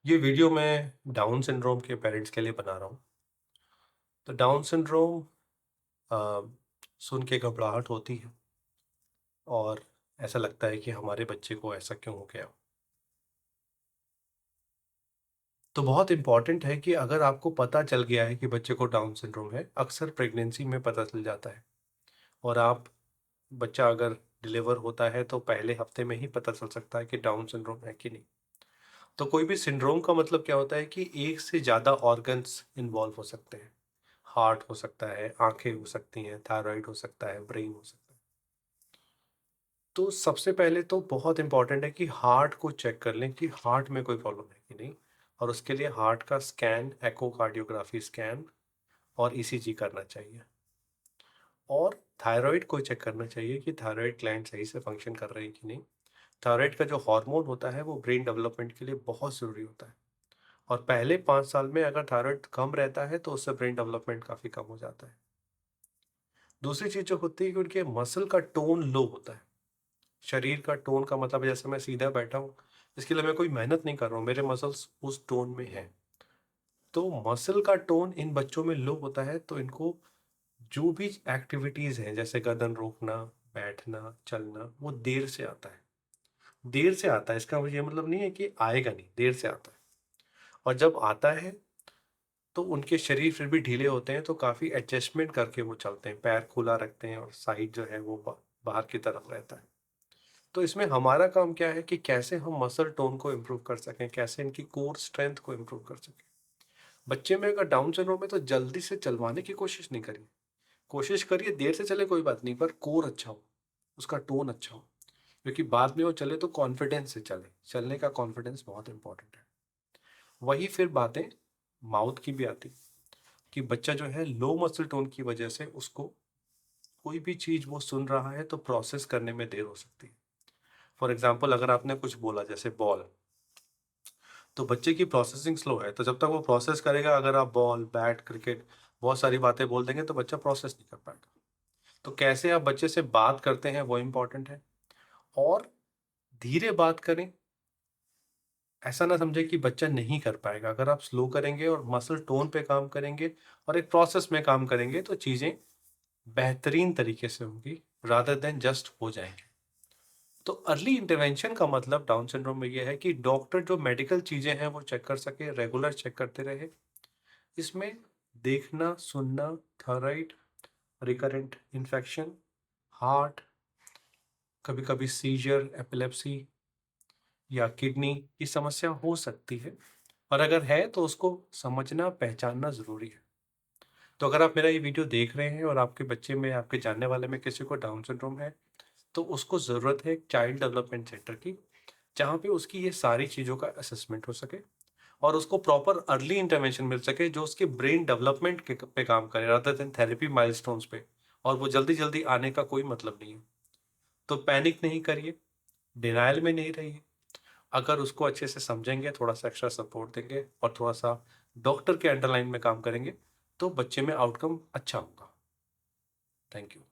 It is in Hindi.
ये वीडियो मैं डाउन सिंड्रोम के पेरेंट्स के लिए बना रहा हूँ। तो डाउन सिंड्रोम सुन के घबराहट होती है और ऐसा लगता है कि हमारे बच्चे को ऐसा क्यों हो गया। तो बहुत इम्पॉर्टेंट है कि अगर आपको पता चल गया है कि बच्चे को डाउन सिंड्रोम है, अक्सर प्रेगनेंसी में पता चल जाता है और आप बच्चा अगर डिलीवर होता है तो पहले हफ्ते में ही पता चल सकता है कि डाउन सिंड्रोम है कि नहीं। तो कोई भी सिंड्रोम का मतलब क्या होता है कि एक से ज़्यादा ऑर्गन्स इन्वॉल्व हो सकते हैं। हार्ट हो सकता है, आंखें हो सकती हैं, थायराइड हो सकता है, ब्रेन हो सकता है। तो सबसे पहले तो बहुत इंपॉर्टेंट है कि हार्ट को चेक कर लें कि हार्ट में कोई प्रॉब्लम है कि नहीं। और उसके लिए हार्ट का स्कैन, एकोकार्डियोग्राफी स्कैन और ईसीजी करना चाहिए। और थायराइड को चेक करना चाहिए कि थायराइड ग्लैंड सही से फंक्शन कर रहे हैं कि नहीं। थायराइड का जो हार्मोन होता है वो ब्रेन डेवलपमेंट के लिए बहुत ज़रूरी होता है। और पहले 5 साल में अगर थायराइड कम रहता है तो उससे ब्रेन डेवलपमेंट काफ़ी कम हो जाता है। दूसरी चीज़ जो होती है कि उनके मसल का टोन लो होता है। शरीर का टोन का मतलब है जैसे मैं सीधा बैठा हूँ, इसके लिए मैं कोई मेहनत नहीं कर रहा हूँ, मेरे मसल्स उस टोन में हैं। तो मसल का टोन इन बच्चों में लो होता है तो इनको जो भी एक्टिविटीज़ हैं जैसे गर्दन रोकना, बैठना, चलना, वो देर से आता है। देर से आता है इसका ये मतलब नहीं है कि आएगा नहीं, देर से आता है। और जब आता है तो उनके शरीर फिर भी ढीले होते हैं तो काफ़ी एडजस्टमेंट करके वो चलते हैं, पैर खुला रखते हैं और साइड जो है वो बाहर की तरफ रहता है। तो इसमें हमारा काम क्या है कि कैसे हम मसल टोन को इम्प्रूव कर सकें, कैसे इनकी कोर स्ट्रेंथ को इम्प्रूव कर सकें। बच्चे में अगर डाउन सिंड्रोम है तो जल्दी से चलवाने की कोशिश नहीं करिए। कोशिश करिए देर से चले कोई बात नहीं, पर कोर अच्छा हो, उसका टोन अच्छा हो, क्योंकि बाद में वो चले तो कॉन्फिडेंस से चले। चलने का कॉन्फिडेंस बहुत इंपॉर्टेंट है। वही फिर बातें माउथ की भी आती कि बच्चा जो है लो मसल टोन की वजह से उसको कोई भी चीज़ वो सुन रहा है तो प्रोसेस करने में देर हो सकती है। फॉर एग्जाम्पल अगर आपने कुछ बोला जैसे बॉल, तो बच्चे की प्रोसेसिंग स्लो है, तो जब तक वो प्रोसेस करेगा, अगर आप बॉल, बैट, क्रिकेट बहुत सारी बातें बोल देंगे तो बच्चा प्रोसेस नहीं कर पाएगा। तो कैसे आप बच्चे से बात करते हैं वो इम्पोर्टेंट है। और धीरे बात करें, ऐसा ना समझे कि बच्चा नहीं कर पाएगा। अगर आप स्लो करेंगे और मसल टोन पे काम करेंगे और एक प्रोसेस में काम करेंगे तो चीज़ें बेहतरीन तरीके से होंगी, रादर देन जस्ट हो जाएंगे। तो अर्ली इंटरवेंशन का मतलब डाउन सिंड्रोम में यह है कि डॉक्टर जो मेडिकल चीज़ें हैं वो चेक कर सके, रेगुलर चेक करते रहे। इसमें देखना, सुनना, थायराइड, रिकरेंट इन्फेक्शन, हार्ट, कभी कभी सीजर, एपिलेप्सी या किडनी की समस्या हो सकती है। और अगर है तो उसको समझना, पहचानना ज़रूरी है। तो अगर आप मेरा ये वीडियो देख रहे हैं और आपके बच्चे में, आपके जानने वाले में किसी को डाउन सिंड्रोम है, तो उसको ज़रूरत है एक चाइल्ड डेवलपमेंट सेंटर की, जहाँ पे उसकी ये सारी चीज़ों का असेसमेंट हो सके और उसको प्रॉपर अर्ली इंटरवेंशन मिल सके जो उसके ब्रेन डेवलपमेंट के पे काम करे, रादर देन थेरेपी माइलस्टोन्स पे। और वो जल्दी जल्दी आने का कोई मतलब नहीं है। तो पैनिक नहीं करिए, डिनायल में नहीं रहिए। अगर उसको अच्छे से समझेंगे, थोड़ा सा एक्स्ट्रा सपोर्ट देंगे और थोड़ा सा डॉक्टर के अंडरलाइन में काम करेंगे तो बच्चे में आउटकम अच्छा होगा। Thank you.